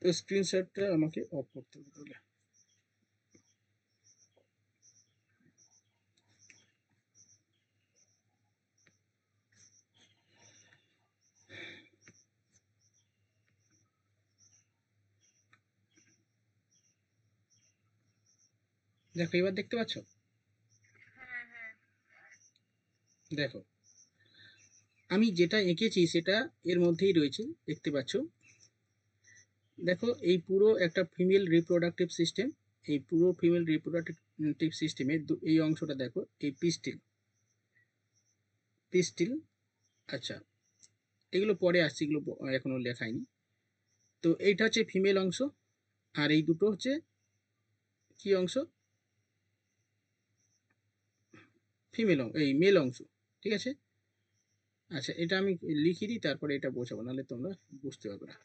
স্ক্রিনশটটা আমাকে অফ করতে হবে তাহলে। দেখো এবার দেখতে পাচ্ছ? দেখো আমি যেটা এঁকেছি সেটা এর মধ্যেই রয়েছে, দেখতে পাচ্ছ? দেখো এই পুরো একটা ফিমেল রিপ্রোডাক্টিভ সিস্টেম, এই পুরো ফিমেল রিপ্রোডাক্টিভ সিস্টেমের এই অংশটা দেখো, এই পিস্টিল, পিস্টিল। আচ্ছা, এগুলো পরে আসছে, এগুলো এখনো লেখায়নি। তো এইটা হচ্ছে ফিমেল অংশ, আর এই দুটো হচ্ছে কি অংশ? ফিমেল, এই মেল অংশ। ঠিক আছে। আচ্ছা, এটা আমি লিখে দিই, তারপরে এটা বোঝাবো, নাহলে তোমরা বুঝতে পারবে না।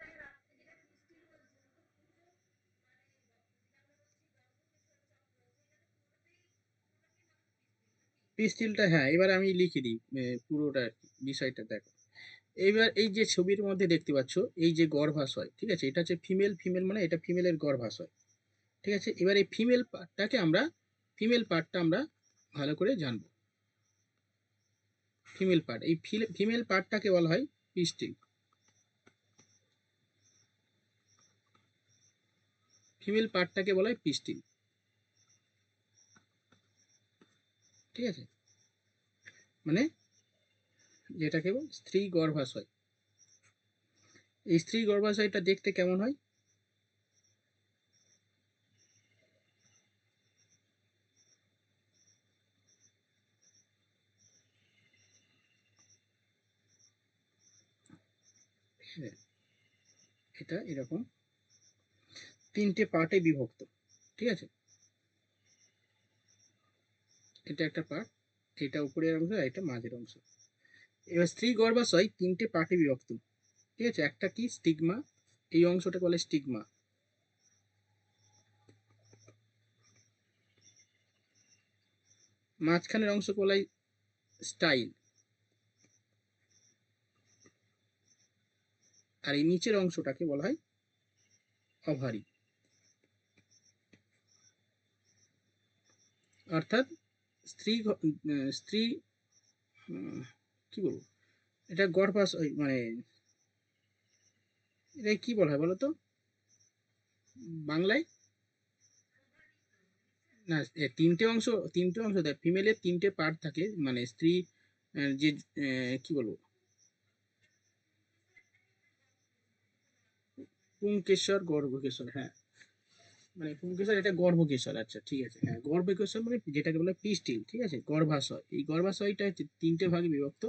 পিস্টিলটা, হ্যাঁ, এবার আমি লিখে দিই পুরোটা আর কি, বিষয়টা দেখো। এবার এই যে ছবির মধ্যে দেখতে পাচ্ছ, এই যে গর্ভাশয়, ঠিক আছে, এটা হচ্ছে ফিমেল, ফিমেল মানে এটা ফিমেলের গর্ভাশয়। ঠিক আছে, এবার এই ফিমেল পার্টটা আমরা ভালো করে জানবো। ফিমেল পার্ট, এই ফিমেল পার্টটাকে বলা হয় পিস্টিল। ফিমেল পার্টটাকে বলা হয় পিস্টিল। ঠিক আছে, মানে যেটাকে স্ত্রী গর্ভাশয়। এই স্ত্রী গর্ভাশয়টা দেখতে কেমন হয়? হ্যাঁ, এটা এরকম তিনটে পার্টে বিভক্ত। ঠিক আছে, এটা একটা পার্ট, এটা উপরের অংশ, আর এটা মাঝের অংশ। এবার স্ত্রী গর্ভাশয় তিনটে পার্টে বিভক্ত। ঠিক আছে, একটা কি স্টিগমা, এই অংশটা বলে স্টিগমা। মাঝখানের অংশ বলা হয় স্টাইল, আর এই নিচের অংশটাকে বলা হয় অভারি। অর্থাৎ স্ত্রী কি বলবো, এটা গর্ভাশয় মানে এটা কি বলা হয় বলো তো বাংলায়? না, তিনটে অংশ দেয়, ফিমেলের তিনটে পার্ট থাকে, মানে স্ত্রী যে কি বলবো, পুংকেশর, গর্ভকেশর, হ্যাঁ, মানে পুংকেশর, এটা গর্ভকেশর। আচ্ছা ঠিক আছে, হ্যাঁ, গর্ভকেশর মানে যেটাকে বলে পিস্টিল। ঠিক আছে, গর্ভাশয়, এই গর্ভাশয়টা হচ্ছে তিনটে ভাগে বিভক্ত,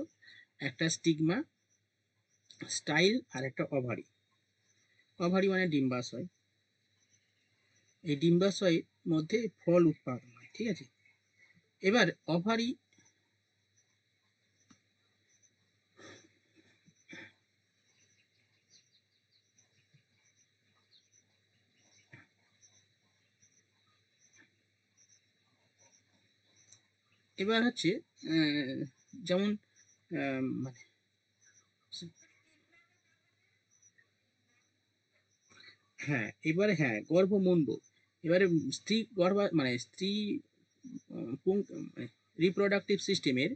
একটা স্টিগমা, স্টাইল, আর একটা অভারি। অভারি মানে ডিম্বাশয়। এই ডিম্বাশয়ের মধ্যে ফল উৎপাদন হয়। ঠিক আছে, এবার অভারি, এবার হচ্ছে যেমন মানে হ্যাঁ, এবারে হ্যাঁ, গর্ভমুণ্ড। এবারে স্ত্রী রিপ্রোডাক্টিভ সিস্টেমের,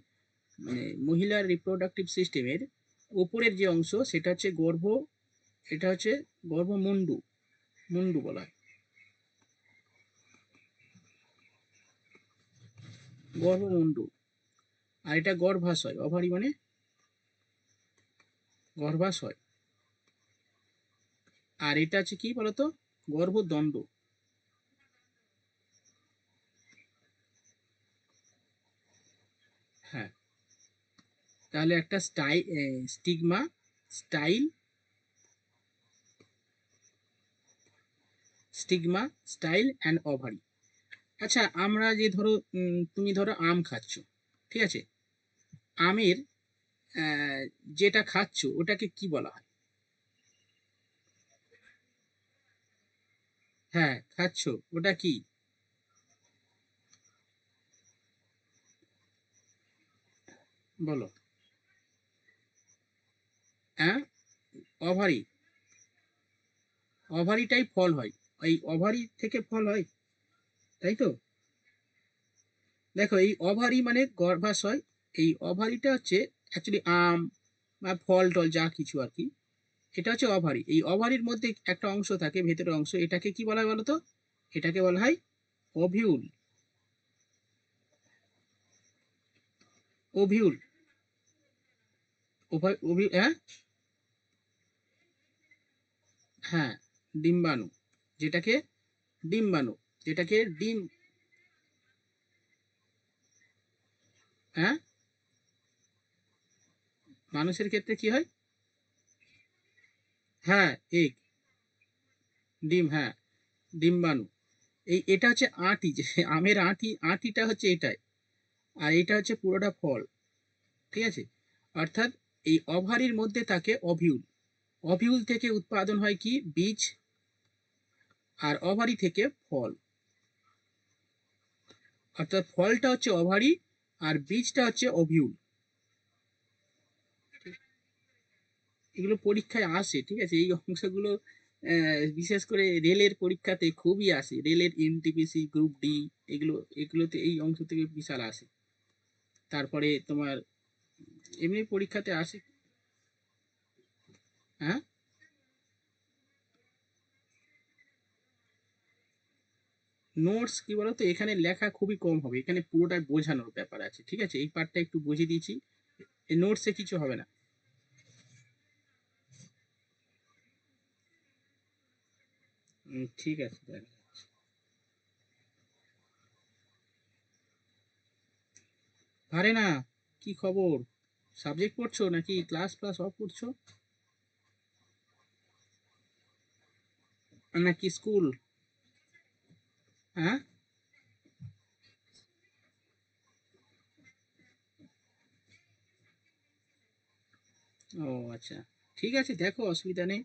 মানে মহিলার রিপ্রোডাক্টিভ সিস্টেমের উপরের যে অংশ সেটা হচ্ছে এটা হচ্ছে গর্ভমুণ্ডু, মুন্ডু বলা হয়, গর্ভমুণ্ডু। আর এটা গর্ভাশয়, অভারি মানে গর্ভাশয়। আর এটা হচ্ছে কি বলতো, গর্ভদণ্ড। হ্যাঁ, তাহলে একটা stigma, style, stigma, style and ovary. আচ্ছা, আমরা যে ধরো তুমি ধরো আম খাচ্ছ, ঠিক আছে, আমের যেটা খাচ্ছ ওটাকে কি বলা হয়? হ্যাঁ, খাচ্ছ, ওটা কি বলো? হ্যাঁ, ওভারি। ওভারিটাই ফল হয়, এই ওভারি থেকে ফল হয়, তাই তো? দেখো এই ওভারি মানে গর্ভাশয়, এই ওভারিটা হচ্ছে অ্যাকচুয়ালি আম বা ফল টল যা কিছু আর কি, এটা হচ্ছে ওভারি। এই ওভারির মধ্যে একটা অংশ থাকে, ভেতরের অংশ, এটাকে কি বলা হয় বলো তো? এটাকে বলা হয় ওভিউল। ওভিউল, হ্যাঁ, হ্যাঁ, ডিম্বাণু, যেটাকে ডিম্বাণু, যেটাকে ডিম, হ্যাঁ, মানুষের ক্ষেত্রে কি হয়? হ্যাঁ, এগ, ডিম, হ্যাঁ, ডিম্বাণু। এটা হচ্ছে আঁটি, যে আমের আঁটি, আঁটিটা হচ্ছে এটাই, আর এটা হচ্ছে পুরোটা ফল, ঠিক আছে? অর্থাৎ এই ওভারির মধ্যে থাকে ওভিউল, ওভিউল থেকে উৎপাদন হয় কি বীজ, আর ওভারি থেকে ফল। অর্থাৎ ফলটা হচ্ছে ওভারি, আর বীজটা হচ্ছে ওভিউল। এগুলো পরীক্ষায় আসে, ঠিক আছে? এই অংশগুলো বিশেষ করে রেলের পরীক্ষাতে খুবই আসে, রেলের এনটিপিসি গ্রুপ ডি, এগুলো, এগুলোতে এই অংশ থেকে বিশাল আসে। তারপরে তোমার এমনি পরীক্ষাতে আসে। হ্যাঁ, নোটস কি বলতো, এখানে লেখা খুবই কম হবে, এখানে পুরোটাই বোঝানোর ব্যাপার আছে, ঠিক আছে? এই পার্টটা একটু বুঝিয়ে দিয়েছি, এই নোটসে কিছু হবে না। ঠিক আছে, দেখ। আরে না, কি খবর? সাবজেক্ট পড়ছো নাকি ক্লাস ক্লাস অফ করছো, নাকি স্কুল? হ্যাঁ, ও আচ্ছা, ঠিক আছে, দেখো, অসুবিধা নেই,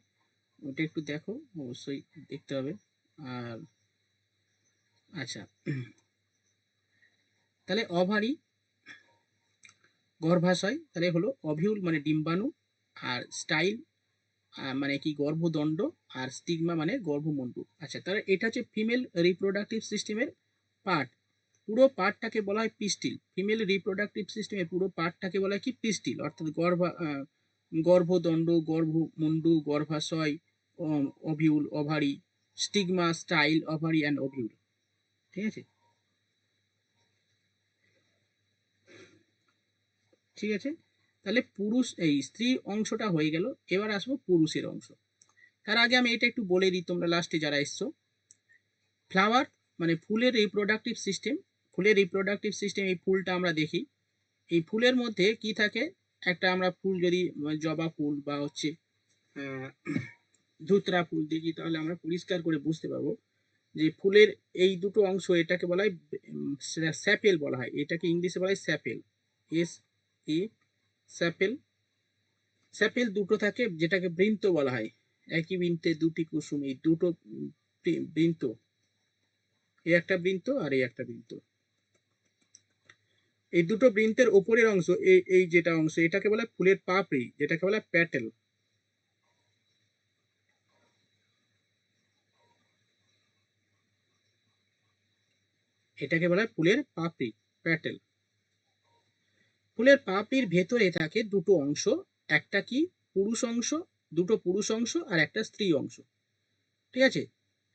ওটা একটু দেখো, অবশ্যই দেখতে হবে। আর আচ্ছা, তাহলে অভারি, গর্ভাশয় তাহলে হলো, অভিউল মানে ডিম্বাণু, আর স্টাইল মানে কি গর্ভদণ্ড, আর স্টিগমা মানে গর্ভমণ্ডল। আচ্ছা, তাহলে এটা হচ্ছে ফিমেল রিপ্রোডাক্টিভ সিস্টেমের পার্ট। পুরো পার্টটাকে বলা হয় পিস্টিল। ফিমেল রিপ্রোডাক্টিভ সিস্টেমের পুরো পার্টটাকে বলা হয় কি পিস্টিল, অর্থাৎ গর্ভদণ্ড, গর্ভমুণ্ডু, গর্ভাশয়, ovule, ovary, stigma, style, ovary and ovule, ঠিক আছে? ঠিক আছে, তাহলে পুরুষ, এই স্ত্রী অংশটা হয়ে গেল, এবার আসবো পুরুষের অংশ। তার আগে আমি এটা একটু বলে দিই, তোমরা লাস্টে যারা এসছো, ফ্লাওয়ার মানে ফুলের রিপ্রোডাক্টিভ সিস্টেম, ফুলের রিপ্রোডাক্টিভ সিস্টেম, এই ফুলটা আমরা দেখি, এই ফুলের মধ্যে কি থাকে, একটা আমরা ফুল যদি জবা ফুল বা হচ্ছে আহ, ধুতরা ফুল দেখি, তাহলে আমরা পরিষ্কার করে বুঝতে পারবো যে ফুলের এই দুটো অংশ, এটাকে বলা হয় স্যাপেল বলা হয়, এটাকে ইংলিশে বলা হয় স্যাপেল, এস ই, স্যাপেল। স্যাপেল দুটো থাকে, যেটাকে বৃন্ত বলা হয়, একই বৃন্তে দুটি কুসুম, এই দুটো বৃন্ত, এই একটা বৃন্ত আর এই একটা বৃন্ত, এই দুটো বৃন্তের ওপরের অংশ, এই এই যেটা অংশ, এটাকে বলে ফুলের পাপড়ি, যেটাকে বলে প্যাটেল, এটাকে বলা হয় ফুলের পাপড়ি, প্যাটেল। ফুলের পাপড়ির ভেতরে থাকে দুটো অংশ, একটা কি পুরুষ অংশ, দুটো পুরুষ অংশ আর একটা স্ত্রী অংশ, ঠিক আছে?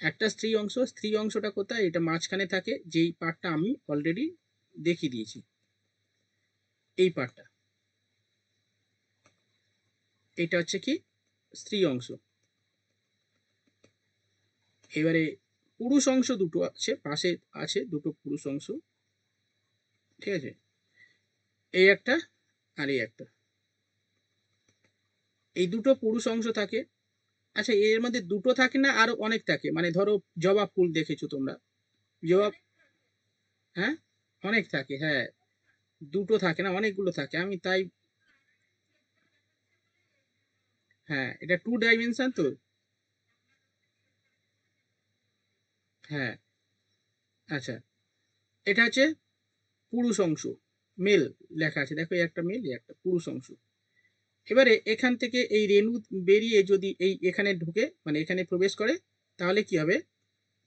একটা স্ত্রী অংশ, স্ত্রী অংশটা কোথায়, এটা মাঝখানে থাকে, যেই পার্টটা আমি অলরেডি দেখিয়ে দিয়েছি, এই পার্টটা, এটা হচ্ছে কি স্ত্রী অংশ। এবারে পুরুষ অংশ দুটো আছে, পাশে আছে দুটো পুরুষ অংশ, ঠিক আছে? এই একটা আর এই একটা, এই দুটো পুরুষ অংশ থাকে। আচ্ছা, এর মধ্যে দুটো থাকে না আরো অনেক থাকে, মানে ধরো জবা ফুল দেখেছো তোমরা, জবা, হ্যাঁ, অনেক থাকে, হ্যাঁ, দুটো থাকে না, অনেকগুলো থাকে, আমি তাই, হ্যাঁ, এটা টু ডাইমেনশন তো, হ্যাঁ। আচ্ছা, এটা হচ্ছে পুরুষ অংশ, মেল লেখা আছে, দেখো এই একটা মেল, এই একটা পুরুষ অংশ। এবারে এখান থেকে এই রেণু বেরিয়ে যদি এই এখানে ঢুকে মানে এখানে প্রবেশ করে, তাহলে কি হবে,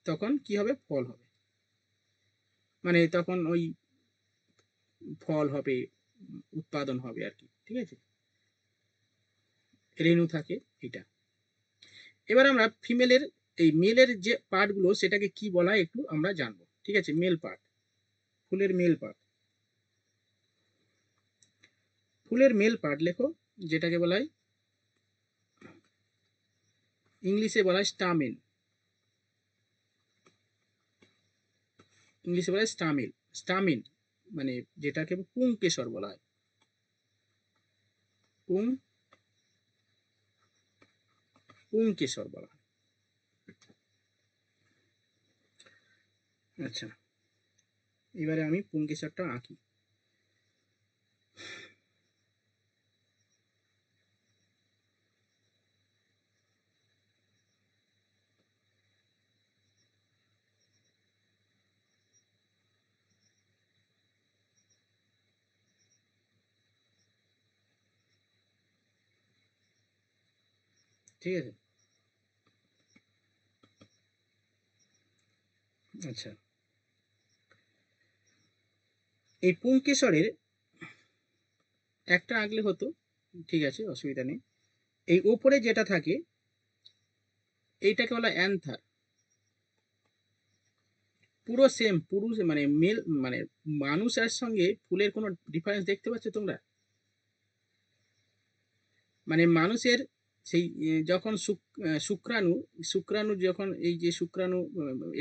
তখন কি হবে, ফল হবে, মানে তখন ওই ফল হবে, উৎপাদন হবে আর কি, ঠিক আছে, রেণু থাকে এটা। এবার আমরা ফিমেলের এই মেলের যে পার্টগুলো সেটাকে কি বলা হয় একটু আমরা জানবো, ঠিক আছে। মেল পার্ট, ফুলের মেল পার্ট, ফুলের মেল পার্ট লেখো, যেটাকে বলা হয় ইংলিশে বলা হয় স্টামেন, ইংলিশে বলা হয় স্টামেল, স্টামেন মানে যেটাকে পুংকেশর বলা হয়, পুং পুংকেশর বলা হয়। আচ্ছা, এবারে আমি পুংকেশরটা আঁকি। ঠিক আছে, আচ্ছা, এই পুংকেশরের একটা আঁকলে হতো, ঠিক আছে, অসুবিধা নেই। এই উপরে যেটা থাকে এইটাকে বলা অ্যান্থার, পুরো সেম, পুরুষ মানে মেল মানে মানুষের সঙ্গে ফুলের কোনো ডিফারেন্স দেখতে পাচ্ছ তোমরা? মানে মানুষের সেই যখন শুক্রাণু, শুক্রাণু যখন এই যে শুক্রাণু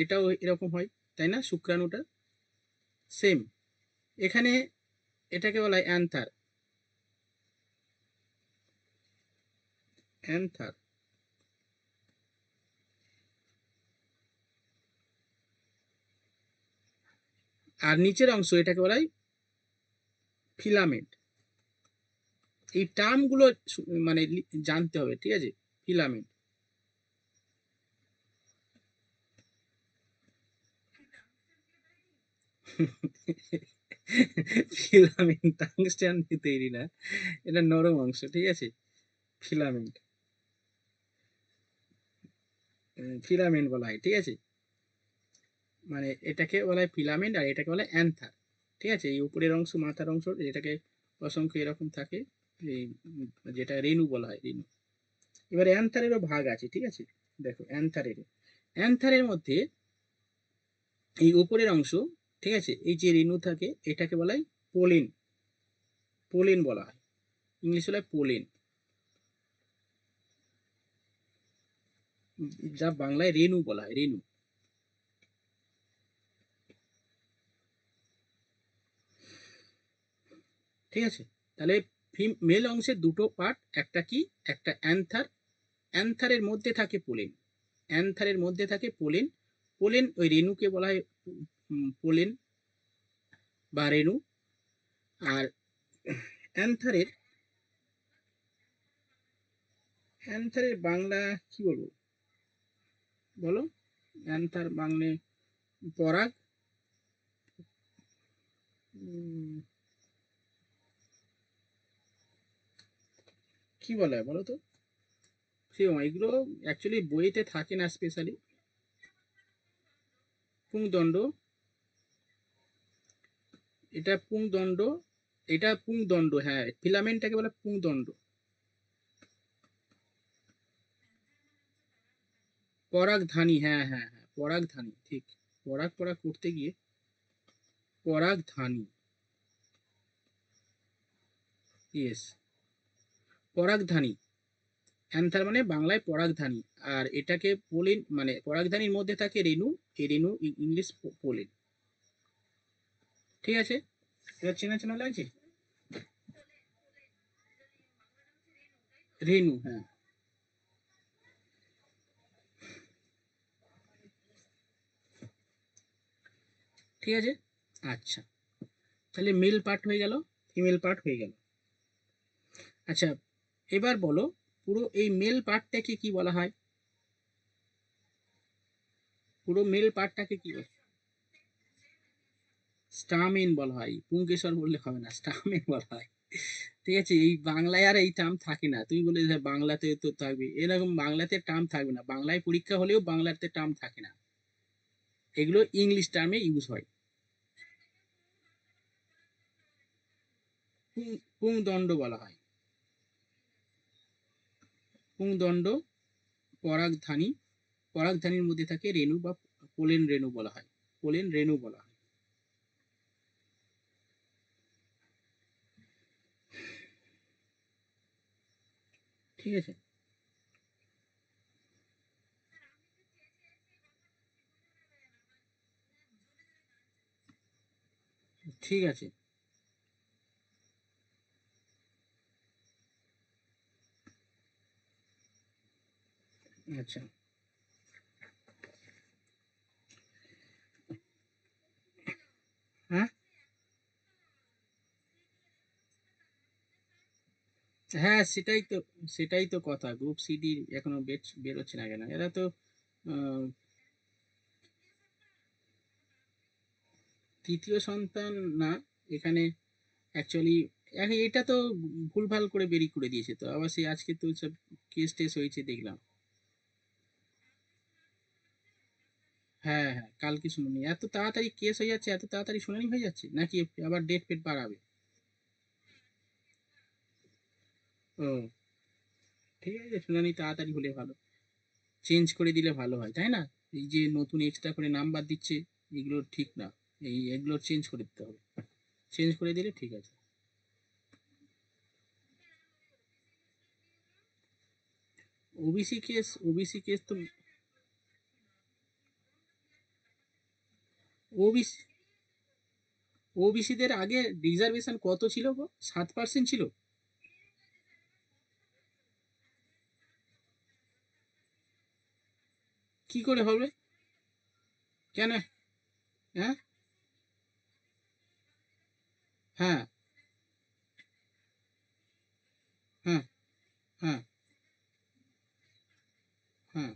এটাও এরকম হয়, তাই না, শুক্রাণুটা সেম, এখানে এটাকে বলা হয় অ্যান্থার, অ্যান্থার। আর নিচের অংশ এটাকে বলা হয় ফিলামেন্ট। এই টার্মগুলো মানে জানতে হবে, ঠিক আছে, ফিলামেন্ট। ফিলামেন্ট টাংস্টান দিয়ে তৈরি না, এটা নরম অংশ, ঠিক আছে, ফিলামেন্ট, ফিলামেন্ট বলা হয়, ঠিক আছে, মানে এটাকে বলা হয় ফিলামেন্ট আর এটাকে বলা হয় অ্যান্থার, ঠিক আছে। এই উপরের অংশ মাথার অংশ যেটাকে অসংখ্য এরকম থাকে, এই যেটা রেণু বলা হয়, রেণু। এবার অ্যান্থারেরও ভাগ আছে, ঠিক আছে, দেখো অ্যান্থারের, অ্যান্থারের মধ্যে এই উপরের অংশ, ঠিক আছে, এই যে রেণু থাকে এটাকে বলা হয় পোলেন, পোলেন বলা হয়, ইংলিশ বলা হয় পোলেন, যা বাংলায় রেণু বলা হয়, রেণু। ঠিক আছে, তাহলে মেল অংশের দুটো পার্ট, একটা কি, একটা অ্যান্থার, অ্যান্থারের মধ্যে থাকে পোলেন, অ্যান্থারের মধ্যে থাকে পোলেন, পোলেন ওই রেণুকে বলা হয় পোলেন বা রেণু। আর অ্যান্থারের, অ্যান্থারের বাংলা কি বলবো, বলো, অ্যান্থার বাংলা পরাগ, কি বলা হয় বলো তো, সে এগুলো অ্যাকচুয়ালি বইতে থাকে না স্পেশালি। পুংদণ্ড, এটা পুংদণ্ড, এটা পুংদণ্ড, হ্যাঁ, ফিলামেন্টটাকে বলে পুংদণ্ড। পরাগধানী, হ্যাঁ হ্যাঁ হ্যাঁ, পরাগধানী, ঠিক, পরাগ পরাগ করতে গিয়ে পরাগধানী, ইয়েস, পরাগধানী, অ্যান্থার মানে বাংলায় পরাগধানী। আর এটাকে পোলিন মানে পরাগধানীর মধ্যে থাকে রেণু, এই রেণু ইংলিশ পোলিন, ঠিক আছে, এটা চেনা চেনা লাগছে, রেণু, হ্যাঁ, ঠিক আছে। আচ্ছা, তাহলে মেল পার্ট হয়ে গেল, ফিমেল পার্ট হয়ে গেল। আচ্ছা, এবার বলো পুরো এই মেল পার্টটাকে কি বলা হয়, পুরো মেল পার্টটাকে কি বলে? স্টামেন বলা হয়, পুংকেশর বললে হবে না, স্টামেন বলা হয়, ঠিক আছে, এই বাংলায় আর এই টার্ম থাকে না। তুমি বলে যে বাংলাতে তো থাকবে, এরকম বাংলাতে টার্ম থাকবে না, বাংলায় পরীক্ষা হলেও বাংলাতে টার্ম থাকে না, এগুলো ইংলিশ টার্মে ইউজ হয়। পুংদণ্ড বলা হয়। পুংদণ্ড, পরাগধানী, পরাগধানীর মধ্যে থাকে রেণু বা পোলেন রেণু বলা হয়, পোলেন রেণু বলা হয়। ঠিক আছে, ঠিক আছে। আচ্ছা, হ্যাঁ হ্যাঁ, সেটাই তো কথা, গ্রুপ সিডি এখনো বেরোচ্ছে না কেন, এরা তো আহ, তৃতীয় সন্তান না এখানে, অ্যাকচুয়ালি এটা তো ভুলভাল করে বেরিয়ে করে দিয়েছে, তো আবার সেই আজকে তো সব কেস টেস হয়েছে দেখলাম। হ্যাঁ হ্যাঁ, কালকে শুনানি, এত তাড়াতাড়ি কেস হয়ে যাচ্ছে, এত তাড়াতাড়ি শুনানি হয়ে যাচ্ছে নাকি আবার ডেট ফেট বাড়াবে? ও, ঠিক আছে, শুনানি তাড়াতাড়ি হলে ভালো, চেঞ্জ করে দিলে ভালো হয়, তাই না? এই যে নতুন এক্সট্রা করে নাম্বার দিচ্ছে, এগুলো ঠিক না, এগুলো চেঞ্জ করে দিতে হবে, চেঞ্জ করে দিলে ঠিক আছে। ওবিসি কেস তো, ওবিসি ওবিসিদের আগে রিজার্ভেশন কত ছিল গো? 7% ছিল। কি করে হবে? কেন? হ্যাঁ হ্যাঁ হ্যাঁ হ্যাঁ হ্যাঁ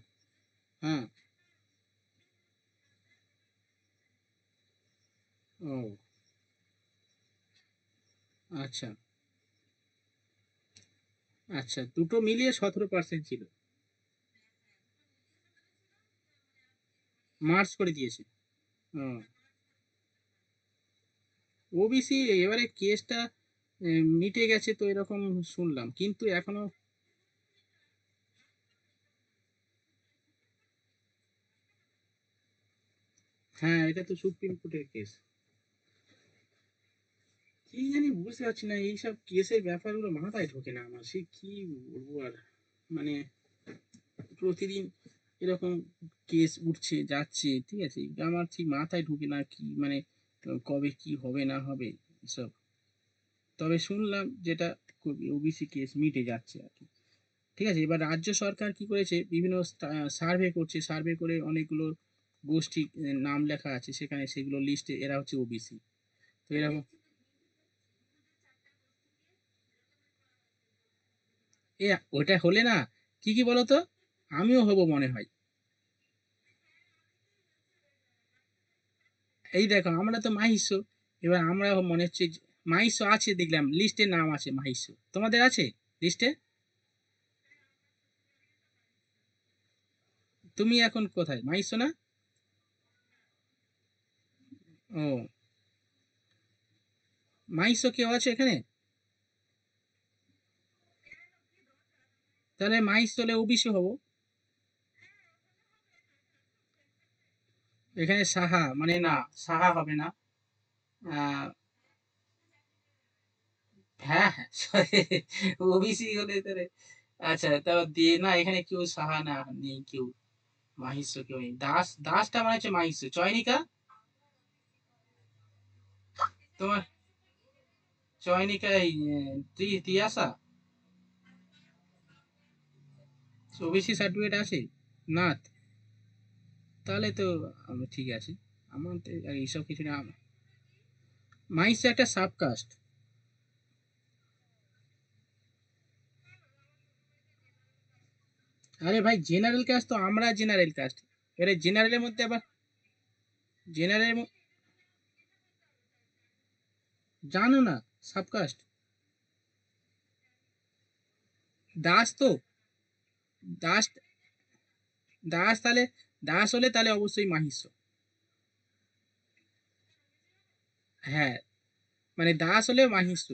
হ্যাঁ। ও, আচ্ছা আচ্ছা, দুটো মিলিয়ে 17% ছিল, মার্চ করে দিয়েছে। ও, ওবিসি এবারে কেসটা মিটে গেছে তো এরকম শুনলাম, কিন্তু এখনো। হ্যাঁ, এটা তো সুপ্রিম কোর্টের কেস। কি জানি, বুঝতে পারছি না, এইসব কেসের ব্যাপারগুলো মাথায় ঢোকে না আমার, সে কি বলবো আর, মানে প্রতিদিন এরকম কেস উঠছে যাচ্ছে, ঠিক আছে, আমার ঠিক মাথায় ঢুকে না কি মানে কবে কি হবে না হবে এসব। তবে শুনলাম যেটা ওবিসি কেস মিটে যাচ্ছে আর কি। ঠিক আছে, এবার রাজ্য সরকার কি করেছে, বিভিন্ন সার্ভে করছে, সার্ভে করে অনেকগুলো গোষ্ঠী নাম লেখা আছে সেখানে, সেগুলো লিস্টে এরা হচ্ছে ওবিসি। তো এরকম, এ ওটা হলে না, কি কি বলতো, আমিও হব মনে হয়। এই দেখো, আমরা তো মাহিষ্য, এবার আমরা মনে হচ্ছে মাহিষ্য আছে, দেখলাম লিস্টে নাম আছে মাহিষ্য, তোমাদের আছে লিস্টে? তুমি এখন কোথায়, মাহিষ্য না? ও, মাহিষ্য কেউ আছে এখানে? তাহলে মাহিষ্য হলে ওবিসি হব। এখানে সাহা মানে না, সাহা হবে না। আহ, হ্যাঁ হ্যাঁ, ওবিসি হলে তাহলে, আচ্ছা তাও দিয়ে না, এখানে কেউ সাহা না নেই কেউ, মাহিষ্য কেউ নেই, দাসটা মানে হচ্ছে মাহিষ্য, চয়নিকা, তোমার চয়নিকা এই তিয়াসা, ওবিসি সার্টিফিকেট আছে, নাথ, তাহলে তো ঠিক আছে, আমার তো আর এইসব কিছু না। মাহিষ্য একটা সাবকাস্ট। আরে ভাই, জেনারেল কাস্ট তো আমরা জেনারেল কাস্ট, এবারে জেনারেলের মধ্যে আবার জেনারেল, জানো না সাবকাস্ট? দাস তো, দাস, দাস তাহলে, দাস হলে তাহলে অবশ্যই মাহিষ্য। হ্যাঁ, মানে দাস হলে মাহিষ্য।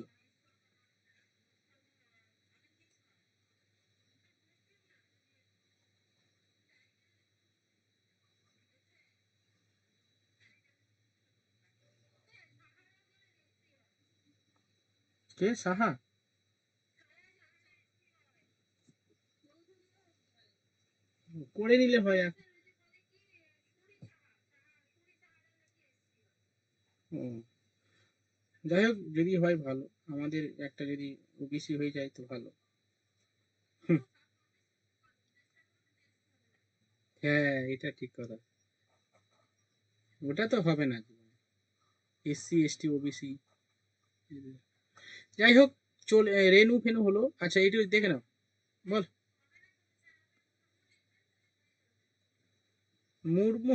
কে সাহা? করে নিলে হয় হুম, যাই হোক যদি হয় ভালো, আমাদের একটা যদি ওবিসি হয়ে যায় তো ভালো। হুম, হ্যাঁ এটা ঠিক কথা। ওটা তো হবে না, এসসি এসটি ওবিসি। যাই হোক, চল রেনু ফেনু হলো, আচ্ছা এইটু দেখে নাও। বল। মুর্মু?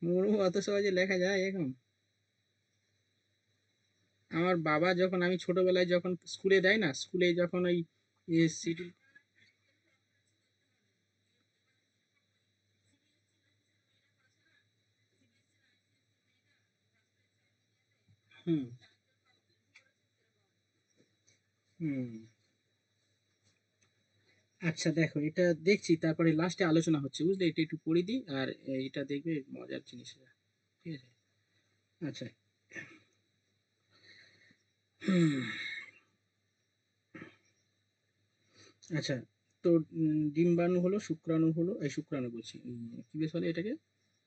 মুর্মু অত সহজে লেখা যায় এখন? আমার বাবা যখন, আমি ছোটবেলায় যখন স্কুলে দেয় না, স্কুলে যখন ওই সিটি। হুম হুম। আচ্ছা দেখো, এটা দেখছি, তারপরে লাস্টে আলোচনা হচ্ছে বুঝলে, এটা একটু পড়ে দিই আর এটা দেখবে মজার জিনিস এটা, ঠিক আছে? আচ্ছা। হুম, আচ্ছা, তো ডিম্বাণু হলো, শুক্রাণু হলো, এই শুক্রাণু বলছি, কি বেশ বলে এটাকে,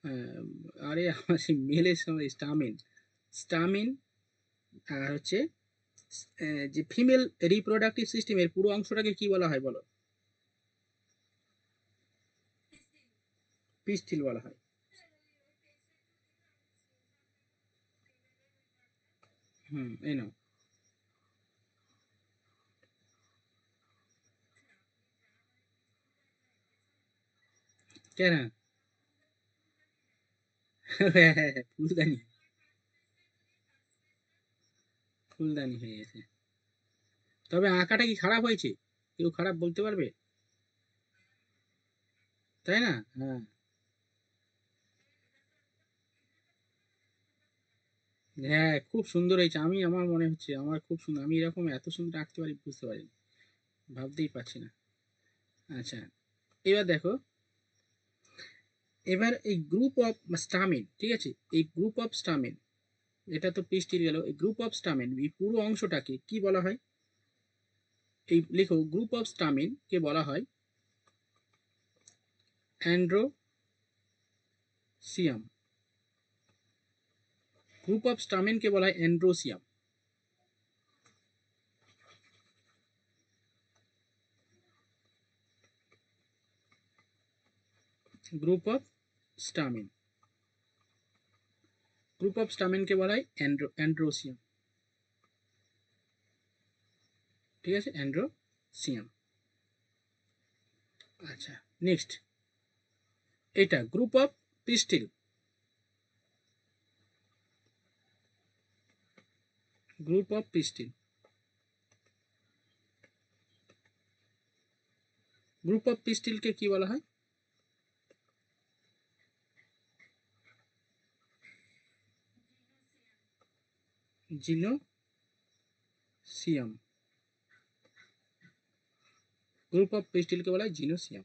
আহ, আরে আমার সেই মেলের সময় স্টামিন, স্টামিন, আর হচ্ছে যে ফিমেল রিপ্রোডাক্টিভ সিস্টেমের পুরো অংশটাকে কি বলা হয় বলো? পিস্টিল বলা হয়। হুম, এই নাও। কেন? হ্যাঁ হ্যাঁ হ্যাঁ, ফুলদানি, ফুলদানি হয়ে গেছে। তবে আঁকাটা কি খারাপ হয়েছে? কেউ খারাপ বলতে পারবে? তাই না? হ্যাঁ। হ্যাঁ খুব সুন্দর হয়েছে, আমি আমার মনে হচ্ছে আমার খুব সুন্দর, আমি এরকম এত সুন্দর আঁকতে পারি বুঝতে পারিনি, ভাবতেই পারছি না। আচ্ছা, এবার দেখো, এবার এই গ্রুপ অফ স্টামিন, ঠিক আছে, এই গ্রুপ অফ স্টামিন, এটা তো পৃষ্টির গেল, এই গ্রুপ অফ স্টামিন এই পুরো অংশটাকে কি বলা হয়? এই লিখো, গ্রুপ অফ স্টামিন কে বলা হয় অ্যান্ড্রোসিয়াম। গ্রুপ অফ স্টামিন কে বলা হয় androecium. Group of stamen, group of stamen কে বলা হয় অ্যান্ড্রোসিয়াম, ঠিক আছে, অ্যান্ড্রোসিয়াম। আচ্ছা, নেক্সট, এটা group of pistil, group of pistil, group of pistil কে কি বলা হয়? জিনোসিয়াম, গ্রুপ অফ পিস্টিল কে বলা হয় জিনোসিয়াম।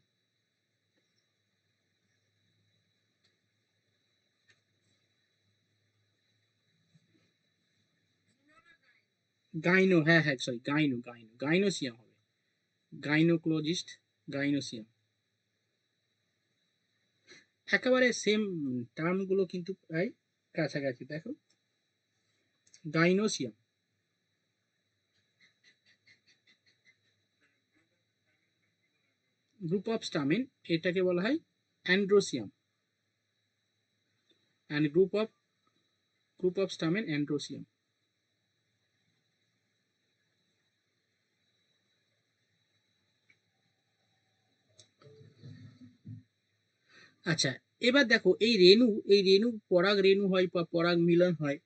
গাইনো, হ্যাঁ হ্যাঁ সরি, গাইনো, গাইনো, গাইনোসিয়াম হবে, গাইনোকোলজিস্ট, গাইনোসিয়াম। একেবারে সেম টার্ম গুলো কিন্তু প্রায় কাছাকাছি, দেখো, গাইনোসিয়াম। গ্রুপ অফ স্টামিন এটাকে বলা হয় androecium, and group of stamen androecium. আচ্ছা, এবার দেখো, এই রেণু পরাগ রেণু হয় বা পরাগ মিলন হয়।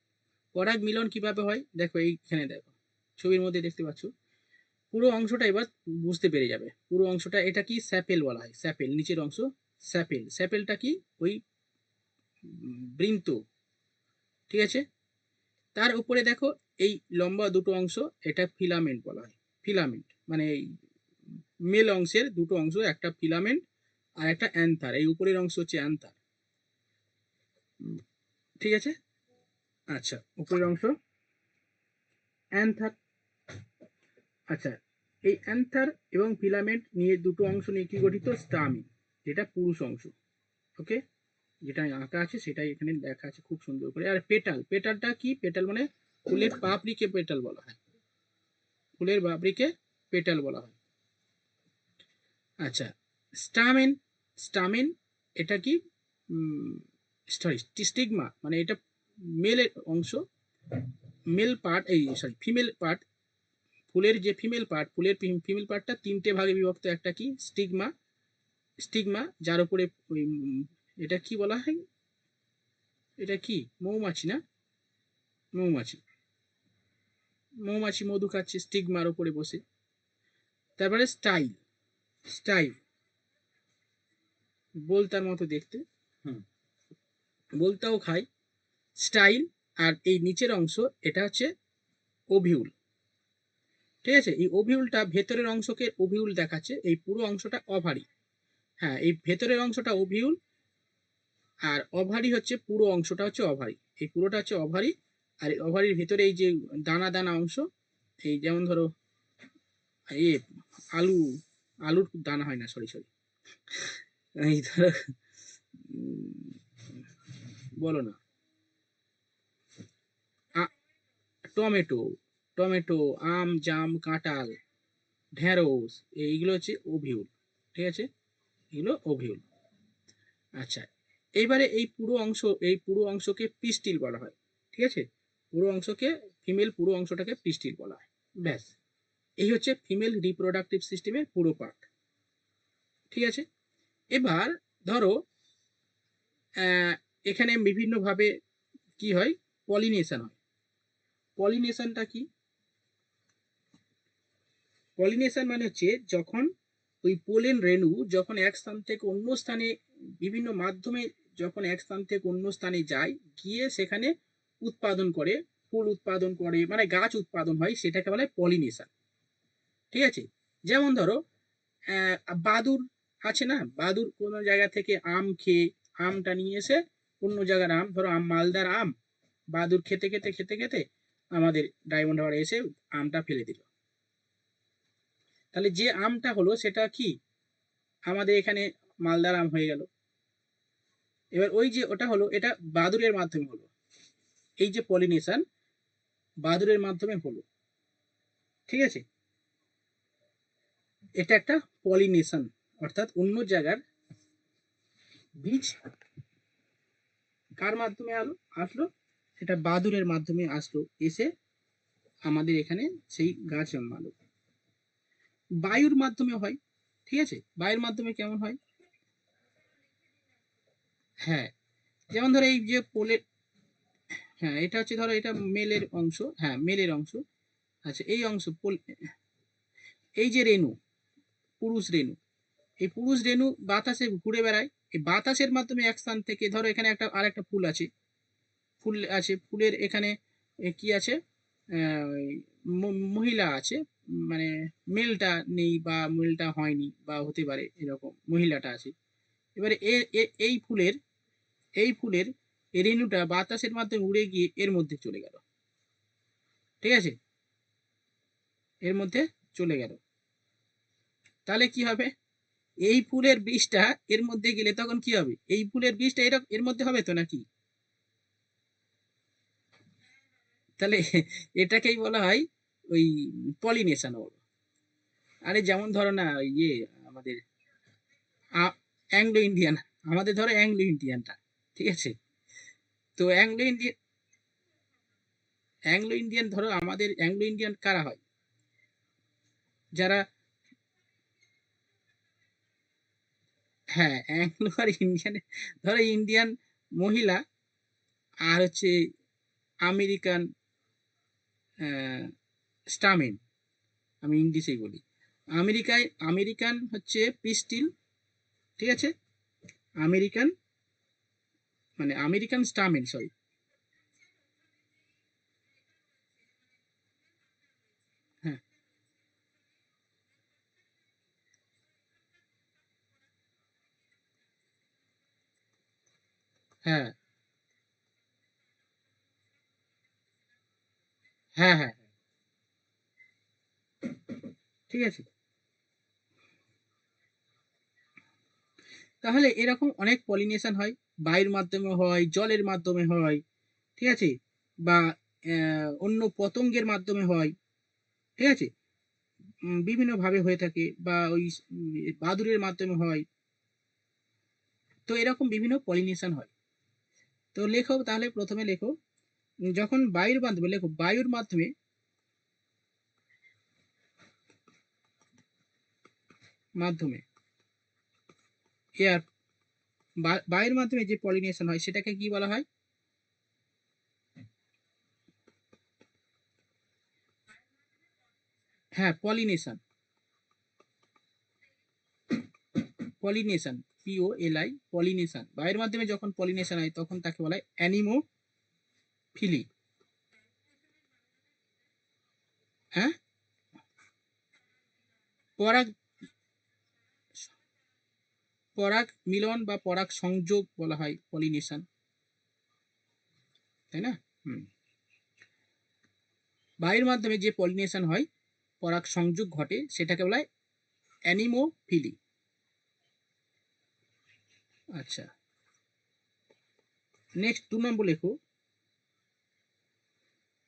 পরাগ মিলন কিভাবে হয় দেখো, এইখানে দেখো, ছবির মধ্যে দেখতে পাচ্ছ, পুরো অংশটা এবার বুঝতে পেরে যাবে। পুরো অংশটা এটা কি স্যাপেল বলা হয়, স্যাপেল, নিচের অংশ স্যাপেল। স্যাপেলটা কি ওই বৃন্ত, ঠিক আছে। তার উপরে দেখো এই লম্বা দুটো অংশ, এটা ফিলামেন্ট বলা হয়। ফিলামেন্ট মানে এই মেল অংশের দুটো অংশ, একটা ফিলামেন্ট আর একটা অ্যান্থার। এই উপরের অংশ হচ্ছে অ্যান্থার, ঠিক আছে। আচ্ছা, উপরের অংশ অ্যান্থার। আচ্ছা, এই অ্যান্থার এবং ফিলামেন্ট নিয়ে দুটো অংশ নিয়ে কি গঠিত? স্টামি, যেটা পুরুষ অংশ। ওকে, যেটা আঁকা আছে সেটাই এখানে লেখা আছে খুব সুন্দর করে। আর পেটাল, পেটালটা কি? পেটাল মানে ফুলের পাপড়িকে পেটাল বলা হয়, ফুলের পাপড়িকে পেটাল বলা হয়। আচ্ছা, স্টামেন, স্টামেন এটা কি? সরি, স্টিগমা মানে এটা মেলের অংশ, মেল পার্ট, এই সরি ফিমেল পার্ট। ফুলের যে ফিমেল পার্ট, ফুলের ফিমেল পার্টটা তিনটে ভাগে বিভক্ত। একটা কি? স্টিগমা, স্টিগমা যার উপরে ওই এটা কি বলা হয়? এটা কি? মৌমাছি না? মৌমাছি, মৌমাছি মধু খাচ্ছে স্টিগমার উপরে বসে। তারপরে স্টাইল, স্টাইল বলতার মতো দেখতে, হুম, বলতাও খায়, স্টাইল। আর এই নিচের অংশ এটা হচ্ছে ওভিউল, ঠিক আছে। এই ওভিউলটা ভেতরের অংশকে ওভিউল দেখাচ্ছে, এই পুরো অংশটা অভারি। হ্যাঁ, এই ভেতরের অংশটা ওভিউল, আর অভারি হচ্ছে পুরো অংশটা হচ্ছে অভারি, এই পুরোটা হচ্ছে অভারি। আর এই অভারির ভেতরে এই যে দানা দানা অংশ, এই যেমন ধরো এ আলু, আলুর দানা হয় না, সরি সরি, এই ধরো বলো না, টমেটো, টমেটো, আম, জাম, কাঁঠাল, ঢেঁড়স, এইগুলো হচ্ছে ওভিউল, ঠিক আছে, এগুলো ওভিউল। আচ্ছা, এইবারে এই পুরো অংশ, এই পুরো অংশকে পিস্টিল বলা হয়, ঠিক আছে। পুরো অংশকে, ফিমেল পুরো অংশটাকে পিস্টিল বলা হয়। ব্যাস, এই হচ্ছে ফিমেল রিপ্রোডাক্টিভ সিস্টেমের পুরো পার্ট, ঠিক আছে। এবার ধরো এখানে বিভিন্নভাবে কি হয়? পলিনেশন হয়। পলিনেশনটা কি? পলিনেশন মানে হচ্ছে যখন ওই পোলেন রেণু যখন এক স্থান থেকে অন্য স্থানে বিভিন্ন মাধ্যমে যখন এক স্থান থেকে অন্য স্থানে যায়, গিয়ে সেখানে উৎপাদন করে, ফুল উৎপাদন করে, মানে গাছ উৎপাদন হয়, সেটাকে বলে পলিনেশন, ঠিক আছে। যেমন ধরো বাদুর আছে না, বাদুর কোনো জায়গা থেকে আম খেয়ে আমটা নিয়ে এসে অন্য জায়গার আম, ধরো আম মালদার আম, বাদুর খেতে খেতে খেতে খেতে আমাদের ডায়মন্ড হাওয়ারে এসে আমটা ফেলে দিল। তাহলে যে আমটা হলো সেটা কি? আমাদের এখানে মালদার আম হয়ে গেল। এবার ওই যে ওটা হলো, এটা বাদুরের মাধ্যমে হলো, এই যে পলিনেশন বাদুরের মাধ্যমে হলো, ঠিক আছে। এটা একটা পলিনেশন, অর্থাৎ অন্য জায়গার বীজ কার মাধ্যমে আসলো? সেটা বাদুরের মাধ্যমে আসলো, এসে আমাদের এখানে সেই গাছ জন্মালো। বায়ুর মাধ্যমে হয়, ঠিক আছে। বায়ুর মাধ্যমে কেমন হয়? হ্যাঁ, যেমন ধরো এই যে পোলে, হ্যাঁ এটা হচ্ছে ধরো এটা মেলের অংশ, হ্যাঁ মেলের অংশ। আচ্ছা, এই অংশ এই যে রেণু, পুরুষ রেণু, এই পুরুষ রেণু বাতাসে ঘুরে বেড়ায়। এই বাতাসের মাধ্যমে এক স্থান থেকে, ধরো এখানে একটা আর একটা ফুল আছে, ফুল আছে, ফুলের এখানে কি আছে? মহিলা আছে, মানে মেলটা নেই বা মেলটা হয়নি বা হতে পারে, এরকম মহিলাটা আছে। এবারে এই ফুলের, এই ফুলের এই রেণুটা বাতাসের মাধ্যমে উড়ে গিয়ে এর মধ্যে চলে গেল, ঠিক আছে, এর মধ্যে চলে গেল। তাহলে কি হবে? এই ফুলের বীজটা এর মধ্যে গেলে তখন কি হবে? এই ফুলের বীজটা এর মধ্যে হবে তো নাকি? তাহলে এটাকেই বলা হয় ওই পলিনেশন বলো। আরে যেমন ধরো না ইয়ে আমাদের অ্যাংলো ইন্ডিয়ান, আমাদের ধরো অ্যাংলো ইন্ডিয়ানটা, ঠিক আছে। তো অ্যাংলো ইন্ডিয়ান ধরো, আমাদের অ্যাংলো ইন্ডিয়ান কারা হয়? যারা, হ্যাঁ অ্যাংলো আর ইন্ডিয়ান, ধরো ইন্ডিয়ান মহিলা আর হচ্ছে আমেরিকান স্টামেন, আমি ইংলিশেই বলি। আমেরিকান হচ্ছে পিস্টিল, ঠিক আছে, আমেরিকান মানে আমেরিকান স্টামেন, সরি। হ্যাঁ হ্যাঁ হ্যাঁ হ্যাঁ, ঠিক আছে। তাহলে এরকম অনেক পলিনেশন হয়, বায়ুর মাধ্যমে হয়, জলের মাধ্যমে হয়, ঠিক আছে, বা অন্য পতঙ্গের মাধ্যমে হয়, ঠিক আছে, বিভিন্ন ভাবে হয়ে থাকে, বা ওই বাদুড়ের মাধ্যমে হয়। তো এরকম বিভিন্ন পলিনেশন হয়। তো লেখো তাহলে, প্রথমে লেখো, যখন বায়ুর মাধ্যমে, লেখো বায়ুর মাধ্যমে, মাধ্যমে এয়ার, বায়ুর মাধ্যমে যে পলিনেশন হয় সেটাকে কি বলা হয়? হ্যাঁ, পলিনেশন, পলিনেশন, POLI, পলিনেশন, বায়ুর মাধ্যমে যখন পলিনেশন হয় তখন তাকে বলা হয় অ্যানিমোফিলি। হ্যাঁ, পরাগ, পরাগ মিলন বা পরাগ সংযোগ বলা হয় পলিনেশন, তাই না? হুম। বায়ুর মাধ্যমে যে পলিনেশন হয়, পরাগ সংযোগ ঘটে, সেটাকে বলা হয় অ্যানিমোফিলি। আচ্ছা, নেক্সট 2 নম্বর লেখো,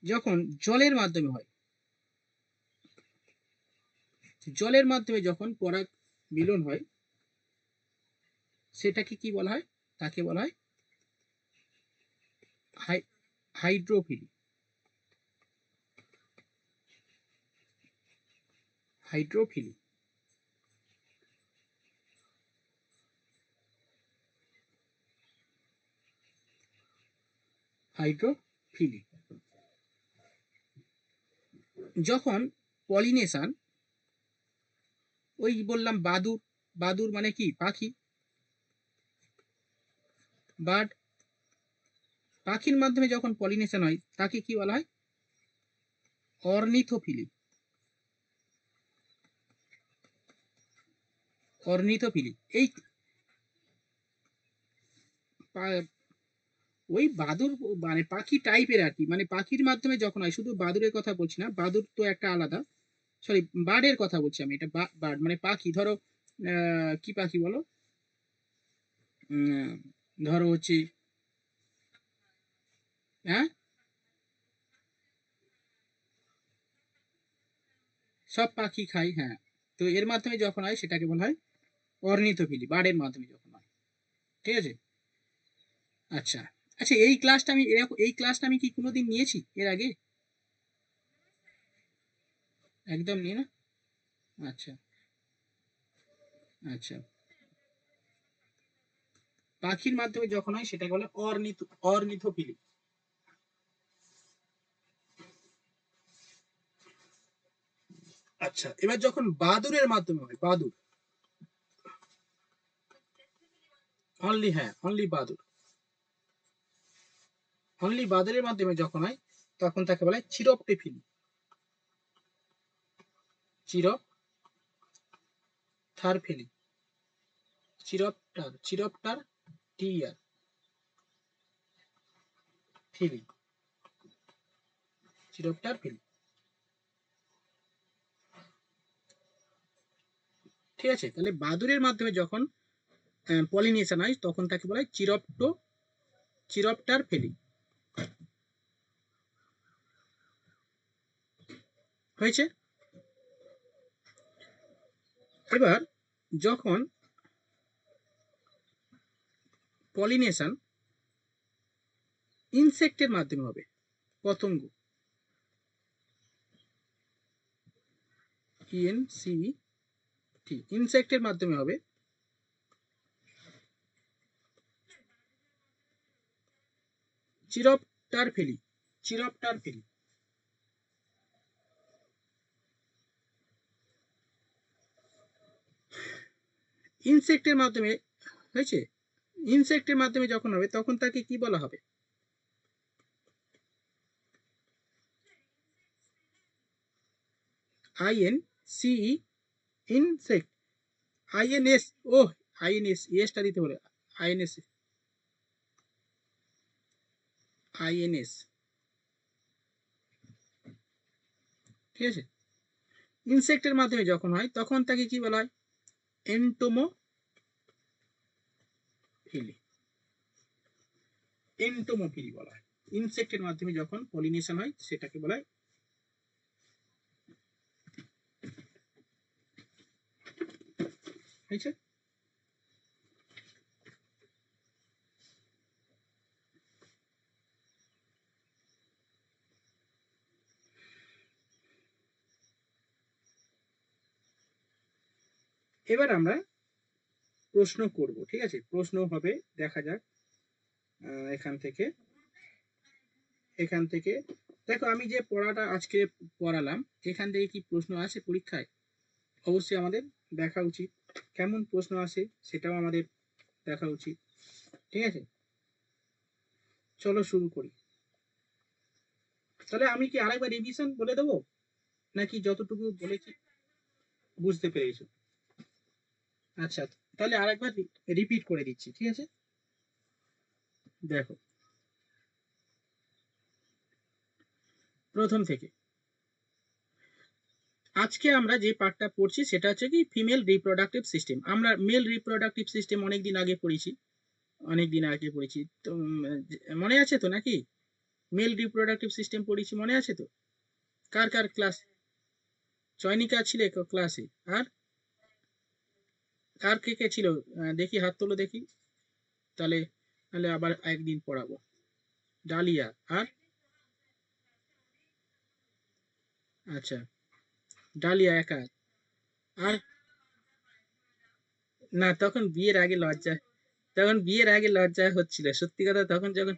যখন জলের মাধ্যমে হয়, জলের মাধ্যমে যখন পরাগ মিলন হয় সেটাকে কি বলা হয়? তাকে বলা হয় হাইড্রোফিলি, হাইড্রোফিলি, হাইড্রোফিলি। যখন পলিনেশন, ওই বললাম বাদুর, বাদুর মানে কি? পাখি, বার্ড, পাখির মাধ্যমে যখন পলিনেশন হয় তাকে কি বলা হয়? অর্নিথোফিলি, অর্নিথোফিলি। এই ওই বাদুর মানে পাখি টাইপের আর কি, মানে পাখির মাধ্যমে যখন হয়, শুধু বাদুরের কথা বলছি না, বাদুর তো একটা আলাদা, সরি, বার্ডের কথা বলছি আমি, এটা বার্ড মানে পাখি, ধরো কি পাখি বলো, উম, ধরো হচ্ছে, হ্যাঁ, সব পাখি খাই, হ্যাঁ। তো এর মাধ্যমে যখন হয় সেটাকে বলা হয় অর্নিথোফিলি, বার্ডের মাধ্যমে যখন হয়, ঠিক আছে। আচ্ছা, আচ্ছা, এই ক্লাসটা আমি এরকম, এই ক্লাসটা আমি কি কোনোদিন নিয়েছি এর আগে? একদম নিয়ে না। আচ্ছা, আচ্ছা, পাখির মাধ্যমে যখন হয় সেটাকে বলে অর্নিথোফিলি। আচ্ছা, এবার যখন বাদুরের মাধ্যমে হয়, বাদুর, অনলি, হ্যাঁ, অনলি বাদুর, অনলি বাদুরের মাধ্যমে যখন হয় তখন তাকে বলে চিরপ্টেফিলি, চিরপথারফিলি, চিরপটার টিয়ার ফিলি, চিরপটার ফিলি, ঠিক আছে। তাহলে বাদুরের মাধ্যমে যখন পলিনেশন হয় তখন তাকে বলা হয় চিরপটার ফেলি, হয়েছে। এবার যখন পলিনেশন ইনসেক্টের মাধ্যমে হবে, পতঙ্গ, ইনসেক্টের মাধ্যমে হবে, চিরপটার ফেলি, চিরপটার ফেলি, ইনসেক্টের মাধ্যমে হয়েছে, ইনসেক্টের মাধ্যমে যখন হবে তখন তাকে কি বলা হবে? আইএন সিই ইনসেক্ট, আইএনএস, ও আইএনএস, এসটা দিতে বলে, আইএনএস, আইএনএস, ঠিক আছে। ইনসেক্টের মাধ্যমে যখন হয় তখন তাকে কি বলা হয়? এন্টোমোফিলি, এন্টোমোফিলি বলা হয়। ইনসেক্টের মাধ্যমে যখন পলিনেশন হয় সেটাকে বলা হয়। হয়েছে? এবার আমরা প্রশ্ন করব, ঠিক আছে, প্রশ্ন হবে, দেখা যাক এখান থেকে, এখান থেকে দেখো আমি যে পড়াটা আজকে পড়ালাম এখান থেকে কি প্রশ্ন আসে পরীক্ষায়? অবশ্যই আমাদের দেখা উচিত, কেমন প্রশ্ন আসে সেটাও আমাদের দেখা উচিত, ঠিক আছে। চলো শুরু করি। তাহলে আমি কি আরেকবার রিভিশন বলে দেবো, নাকি যতটুকু বলেছি বুঝতে পেরেছো? আচ্ছা, তাহলে আরেকবার রিপিট করে দিচ্ছি, ঠিক আছে। দেখো প্রথম থেকে, আজকে আমরা যে পার্টটা পড়ছি সেটা হচ্ছে কি ফিমেল রিপ্রোডাক্টিভ সিস্টেম। আমরা মেল রিপ্রোডাক্টিভ সিস্টেম অনেকদিন আগে পড়েছি, অনেকদিন আগে পড়েছি তো, মনে আছে তো নাকি? মেল রিপ্রোডাক্টিভ সিস্টেম পড়েছি, মনে আছে তো? কার কার ক্লাস, চয়নিকা ছিলে ক্লাসে? আর আর কে কে ছিল? দেখি হাত তোলো দেখি, তাহলে তাহলে আবার একদিন পড়াবো। ডালিয়া আর, আচ্ছা, ডালিয়া একা। আর না, তখন বিয়ের আগে লজ্জা, তখন বিয়ের আগে লজ্জা হচ্ছিল সত্যি কথা। তখন যখন,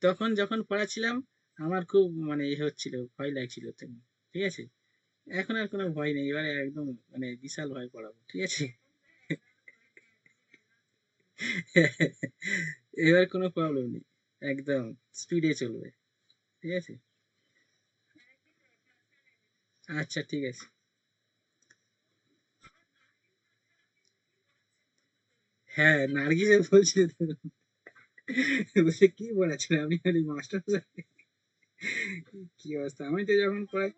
তখন যখন পড়াচ্ছিলাম আমার খুব মানে এ হচ্ছিল, ভয় লাগছিল তখন, ঠিক আছে। এখন আর কোনো ভয় নেই, এবারে একদম মানে বিশাল ভয় পড়াবো, ঠিক আছে। এবার কোনো প্রবলেম নেই, একদম স্পিডে চলবে, ঠিক আছে। আচ্ছা ঠিক আছে। হ্যাঁ নার্গিসে বলছিল তো, বলছে কি পড়াচ্ছিল, আমি বলি মাস্টার কি অবস্থা, আমি তো যখন পড়াই,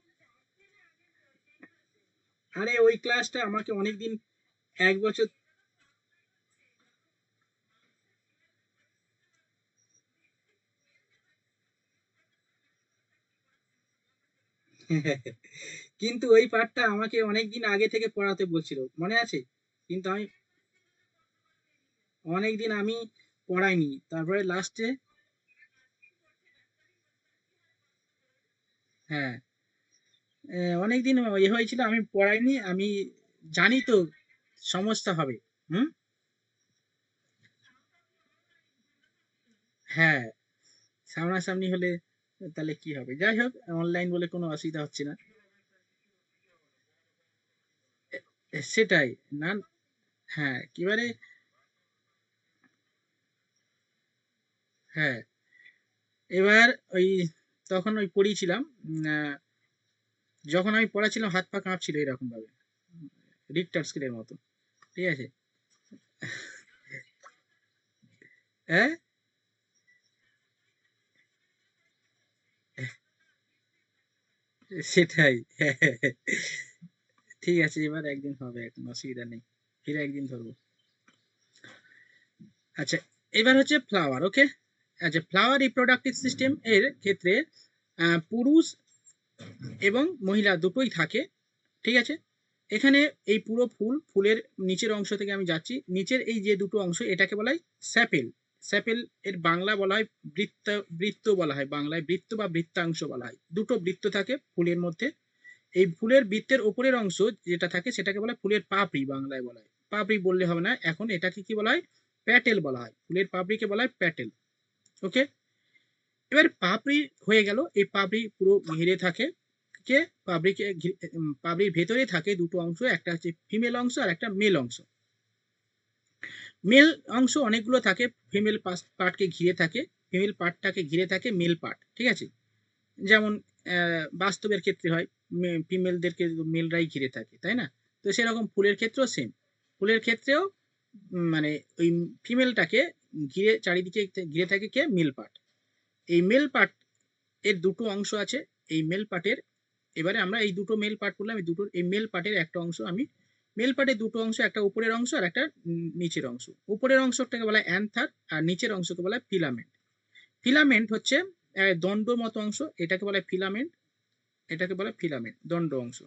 আরে ওই ক্লাসটা আমাকে অনেকদিন, এক বছর, কিন্তু ওই পাঠটা আমাকে অনেকদিন আগে থেকে পড়াতে বলছিল, মনে আছে? কিন্তু আমি অনেকদিন আমি পড়াইনি, তারপরে লাস্টে, হ্যাঁ অনেকদিন ইয়ে হয়েছিল আমি পড়াইনি, আমি জানি তো সমস্যা হবে। হুম, হ্যাঁ সামনাসামনি হলে তাহলে কি হবে, যাই হোক অনলাইন বলে কোনো অসুবিধা হচ্ছে না। সেটাই, না, হ্যাঁ এবারে, হ্যাঁ এবার ওই তখন ওই পড়িয়েছিলাম, যখন আমি পড়াছিলাম হাত পা কাঁপছিল এরকম ভাবে, রিক্টার স্কেলের মতো, ঠিক আছে। হ্যাঁ সেটাই। ঠিক আছে, এবার একদিন হবে, এখন অসুবিধা নেই, ফিরে একদিন ধরবো। আচ্ছা, এবার হচ্ছে ফ্লাওয়ার, ওকে। আচ্ছা, ফ্লাওয়ার রিপ্রোডাক্টিভ সিস্টেম এর ক্ষেত্রে পুরুষ এবং মহিলা দুটোই থাকে, ঠিক আছে। এখানে এই পুরো ফুল, ফুলের নিচের অংশ থেকে আমি যাচ্ছি, নিচের এই যে দুটো অংশ এটাকে বলা হয় স্যাপেল। স্যাপেল এর বাংলা বলা হয় বৃত্ত, বৃত্ত বলা হয় বাংলায়, বৃত্ত বা বৃত্তাংশ বলা হয়। দুটো বৃত্ত থাকে ফুলের মধ্যে। এই ফুলের বৃত্তের ওপরের অংশ যেটা থাকে সেটাকে বলা হয় ফুলের পাপড়ি, বাংলায় বলা হয়। পাপড়ি বললে হবে না, এখন এটাকে কি বলা হয়? প্যাটেল বলা হয়, ফুলের পাপড়িকে বলা হয় প্যাটেল, ওকে। এবার পাপড়ি হয়ে গেল, এই পাপড়ি পুরো ঘিরে থাকে কে, পাপড়িকে পাপড়ির ভেতরে থাকে দুটো অংশ, একটা হচ্ছে ফিমেল অংশ আর একটা মেল অংশ, মেল অংশ অনেকগুলো থাকে, ফিমেল পার্টকে ঘিরে থাকে, ফিমেল পার্টটাকে ঘিরে থাকে মেল পার্ট, ঠিক আছে। যেমন বাস্তবের ক্ষেত্রে হয়, ফিমেলদেরকে মেলরাই ঘিরে থাকে, তাই না? তো সেরকম ফুলের ক্ষেত্রেও সেম, ফুলের ক্ষেত্রেও মানে ওই ফিমেলটাকে ঘিরে চারিদিকে ঘিরে থাকে কে, মেল পার্ট। এই মেল পার্ট এর দুটো অংশ আছে। এই মেল পার্টের, এবারে আমরা এই দুটো মেল পার্ট করলাম, এই দুটো, এই মেল পার্টের একটা অংশ আমি, মেল পার্টের দুটো অংশ, একটা উপরের অংশ আর একটা নিচের অংশ। উপরের অংশটাকে বলা হয় অ্যান্থার, আর নিচের অংশকে বলা হয় ফিলামেন্ট। ফিলামেন্ট হচ্ছে দণ্ড মতো অংশ, এটাকে বলা হয় ফিলামেন্ট, এটাকে বলা হয় ফিলামেন্ট, দণ্ড অংশ,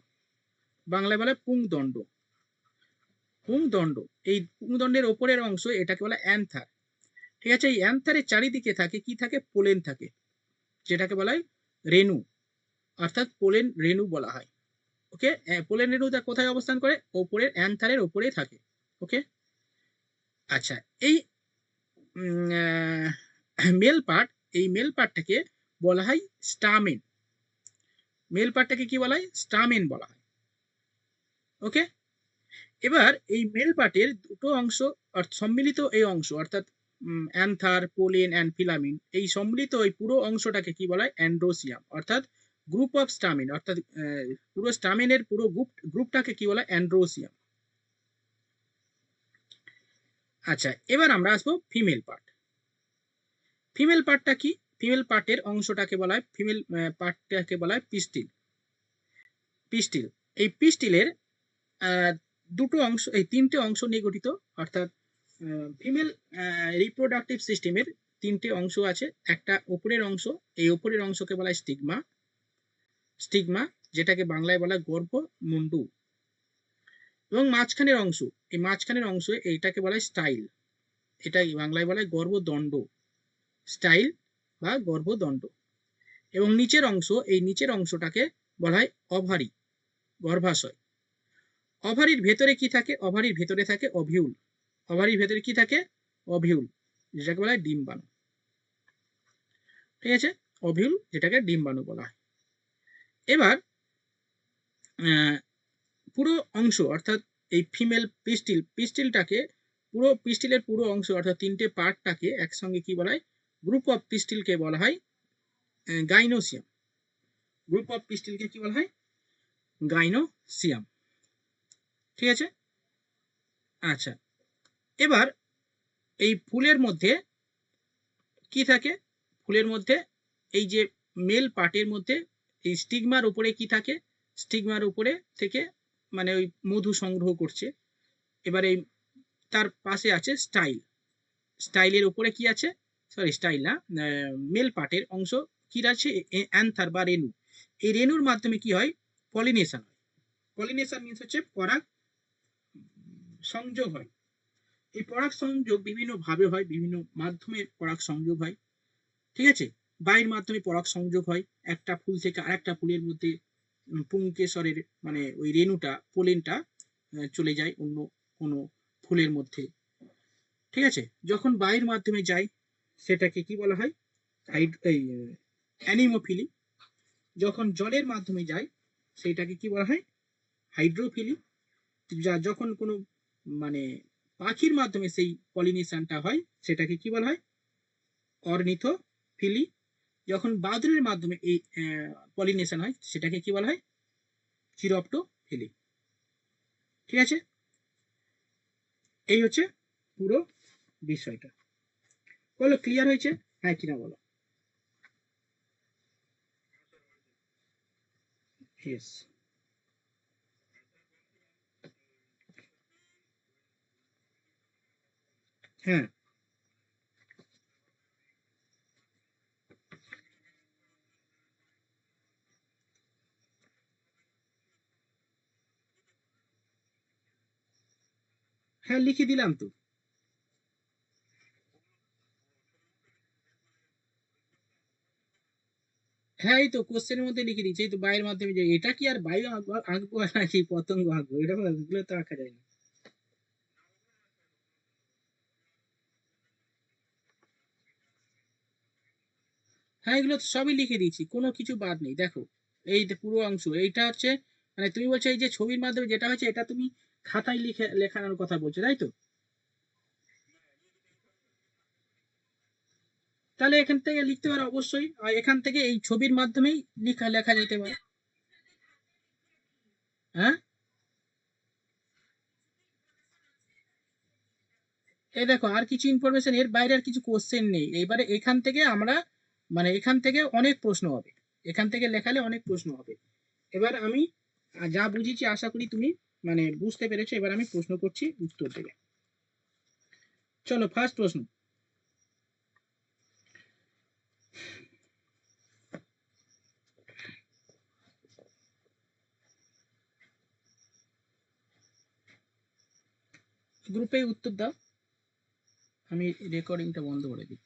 বাংলায় বলা হয় পুংদণ্ড। পুংদণ্ড, এই পুংদণ্ডের ওপরের অংশ এটাকে বলা হয় অ্যান্থার, ঠিক আছে। এই অ্যান্থারের চারিদিকে থাকে কি, থাকে পোলেন থাকে, যেটাকে বলা হয় রেণু, অর্থাৎ পোলেন রেণু বলা হয়। ওকে, পোলেন রেণুটা কোথায় অবস্থান করে, ওপরের অ্যান্থারের ওপরেই থাকে। ওকে, আচ্ছা। এই মেল পার্ট, এই মেল পার্টটাকে বলা হয় স্টামেন, মেল পার্টটাকে কি বলা হয়, স্টামেন বলা হয়। ওকে, এবার এই মেল পার্টের দুটো অংশ সম্মিলিত এই অংশ, অর্থাৎ অ্যান্থার, পোলেন অ্যান্ড ফিলামিন, এই সম্মিলিত এই পুরো অংশটাকে কি বলা হয়, অ্যান্ড্রোসিয়াম, অর্থাৎ গ্রুপ অফ স্টামিন, অর্থাৎ পুরো স্টামিনের পুরো গ্রুপটাকে কি বলা হয়, অ্যান্ড্রোসিয়াম। আচ্ছা, এবার আমরা আসবো ফিমেল পার্ট। ফিমেল পার্টটা কি, ফিমেল পার্টের অংশটাকে বলা হয়, ফিমেল পার্টটাকে বলা হয় পিস্টিল। পিস্টিল, এই পিস্টিলের দুটো অংশ, এই তিনটে অংশ নিয়ে গঠিত, অর্থাৎ ফিমেল রিপ্রোডাক্টিভ সিস্টেমের তিনটে অংশ আছে। একটা উপরের অংশ, এই উপরের অংশকে বলা হয় স্টিগমা, স্টিগমা যেটাকে বাংলায় বলা হয় গর্ভমুণ্ডু, এবং মাঝখানের অংশ, এই মাঝখানের অংশ এইটাকে বলা হয় স্টাইল, এটাই বাংলায় বলা হয় গর্ভদণ্ড, স্টাইল বা গর্ভদণ্ড। এবং নিচের অংশ, এই নিচের অংশটাকে বলা হয় অভারি, গর্ভাশয়। অভারির ভেতরে কি থাকে, অভারির ভেতরে থাকে অভিউল, অভারির ভেতরে কি থাকে, অভিউল, যেটাকে বলা হয় ডিম্বাণু, ঠিক আছে, অভিউল যেটাকে ডিম্বাণু বলা হয়। এবার পুরো অংশ, অর্থাৎ এই ফিমেল পিস্টিল, পিস্টিলটাকে পুরো, পিস্টিলের পুরো অংশ অর্থাৎ তিনটে পার্টটাকে একসঙ্গে কি বলা হয়, গ্রুপ অফ পিস্টিলকে বলা হয় গাইনোসিয়াম, গ্রুপ অফ পিস্টিলকে কি বলা হয়, গাইনোসিয়াম, ঠিক আছে। আচ্ছা, এবার এই ফুলের মধ্যে কি থাকে, ফুলের মধ্যে এই যে মেল পার্টের মধ্যে এই স্টিগমার উপরে কি থাকে, স্টিগমার উপরে থেকে মানে ওই মধু সংগ্রহ করছে। এবার এই তার পাশে আছে স্টাইল, স্টাইলের উপরে কি আছে, সরি স্টাইল না, মেল পার্টের অংশ কি আছে, অ্যান্থার বা রেণু। এই রেণুর মাধ্যমে কি হয়, পলিনেশন হয়। পলিনেশন মিন্স হচ্ছে পরাগ সংযোগ হয়। এই পরাগ সংযোগ বিভিন্ন ভাবে হয়, বিভিন্ন মাধ্যমে পরাগ সংযোগ হয়, ঠিক আছে। বায়ুর মাধ্যমে পরাগ সংযোগ হয়, একটা ফুল থেকে আরেকটা ফুলের মধ্যে পুংকেশরের মানে ওই রেণুটা, পোলেনটা চলে যায় অন্য কোনো ফুলের মধ্যে, ঠিক আছে। যখন বায়ুর মাধ্যমে যায় সেটাকে কি বলা হয়, অ্যানিমোফিলি। যখন জলের মাধ্যমে যায় সেটাকে কি বলা হয়, হাইড্রোফিলি। যা যখন কোনো মানে পাখির মাধ্যমে সেই পলিনেশনটা হয় সেটাকে কি বলা হয়, অর্নিথোফিলি। যখন বাদুড়ের মাধ্যমে এই পলিনেশন হয় সেটাকে কি বলা হয়, চিরপ্টোফিলি, ঠিক আছে। এই হচ্ছে পুরো বিষয়টা, বলো ক্লিয়ার হয়েছে, হ্যাঁ কিনা বলো। ইয়েস, হ্যাঁ হ্যাঁ লিখে দিলাম তো। হ্যাঁ এই তো কোশ্চেনের মধ্যে লিখে দিচ্ছি, এই তো বায়ুর মাধ্যমে যে, এটা কি আর বায়ু আঁকবো, আঁকবো নাকি পতঙ্গ আঁকবো, এটা এগুলো তো আঁকা যায় না। হ্যাঁ এগুলো তো সবই লিখে দিয়েছি, কোনো কিছু বাদ নেই, দেখো এই যে পুরো অংশ এইটা হচ্ছে, মানে তুমি বলছো এই যে ছবির মাধ্যমে যেটা হচ্ছে এটা তুমি খাতায় লিখে লেখানোর কথা বলছো, তাই তো। তাহলে এখান থেকে লিখতে পারো অবশ্যই, আর এখান থেকে এই ছবির মাধ্যমেই লেখা যেতে পারে। হ্যাঁ, এই দেখো আর কিছু ইনফরমেশন, এর বাইরে আর কিছু কোশ্চেন নেই। এবারে এখান থেকে আমরা মানে এখান থেকে অনেক প্রশ্ন হবে, এখান থেকে লেখালে অনেক প্রশ্ন হবে। এবার আমি যা বুঝেছি আশা করি তুমি মানে বুঝতে পেরেছো। এবার আমি প্রশ্ন করছি, উত্তর দেবে। চলো ফার্স্ট প্রশ্ন। গ্রুপে উত্তর দাও, আমি রেকর্ডিংটা বন্ধ করে দিই।